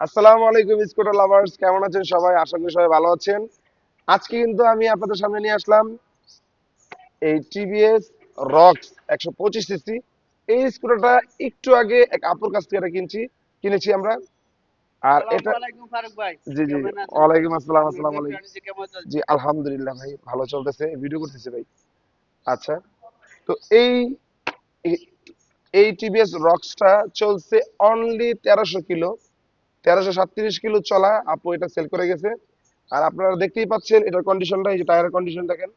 আসসালামু আলাইকুম scooter lovers, কেমন আছেন সবাই? আশা করি সবাই ভালো আছেন। আজকে কিন্তু আমি আপনাদের সামনে নিয়ে আসলাম এই টিভিএস রক্স 125 সিসি। এই স্কুটারটা একটু আগে এক আপুর কাছ থেকে কিনেছি আমরা। আর আসসালামু এটা আলাইকুম ফারুক ভাই। জি জি, কেমন আছেন ভাই? ওয়ালাইকুম আসসালাম। আপনার আসসালামু ব্যবসা আলাইকুম। বাণিজ্য কেমন জি চলছে? আলহামদুলিল্লাহ ভাই, ভালো চলতেছে, ভিডিও করতেছি ভাই। আচ্ছা, তো এই এই- এই টিভিএস রক্সটা চলছে অনলি 1300 কিলো, 1337 কিলো চলা। আপু এটা সেল করে গেছে। আর আপনারা দেখতেই পাচ্ছেন এটার কন্ডিশনটা, এই যে টায়ারের কন্ডিশন দেখেন।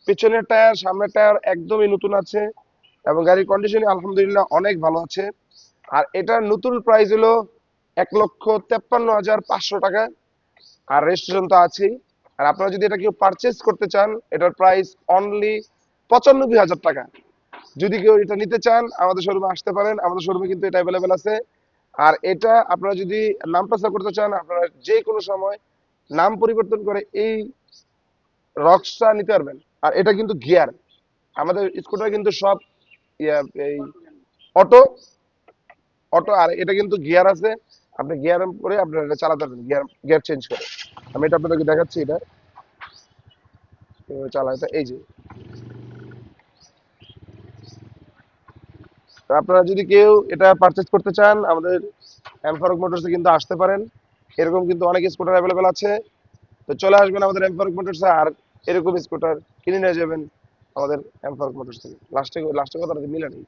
পিছনের টায়ার, সামনের টায়ার একদমই নতুন আছে এবং গাড়ির কন্ডিশন আলহামদুলিল্লাহ অনেক ভালো আছে। আর এটার নতুন প্রাইস হলো 1,53,500 টাকা। আর রেজিস্ট্রেশন তো আছেই। আর আপনারা যদি এটা কেউ পারচেস করতে চান, এটার প্রাইস অনলি 95,000 টাকা। যদি কেউ এটা নিতে চান আমাদের শোরুমে আসতে পারেন, আমাদের শোরুমে কিন্তু এটা অ্যাভেলেবেল আছে। আর এটা আপনারা যদি নাম প্রচার করতে চান, আপনারা যে কোনো সময় নাম পরিবর্তন করে এই রক্সটা নিতে পারবেন। আর এটা কিন্তু গিয়ার, আমাদের স্কুটার কিন্তু সব এই অটো অটো। আর এটা কিন্তু গিয়ার আছে, আপনি গিয়ার করে আপনার এটা চালাতে পারবেন, গিয়ার গিয়ার চেঞ্জ করে। আমি এটা আপনাদেরকে দেখাচ্ছি, এটা চালাতে। এই যে, তো আপনারা যদি কেউ এটা পারচেজ করতে চান আমাদের এম ফারুক মোটরসে কিন্তু আসতে পারেন। এরকম কিন্তু অনেক স্কুটার অ্যাভেলেবেল আছে। তো চলে আসবেন আমাদের এম ফারুক মোটরসে, আর এরকম স্কুটার কিনে নিয়ে যাবেন আমাদের এম ফারুক মোটরস থেকে। লাস্টে লাস্টে কথাটা মিলে নেই।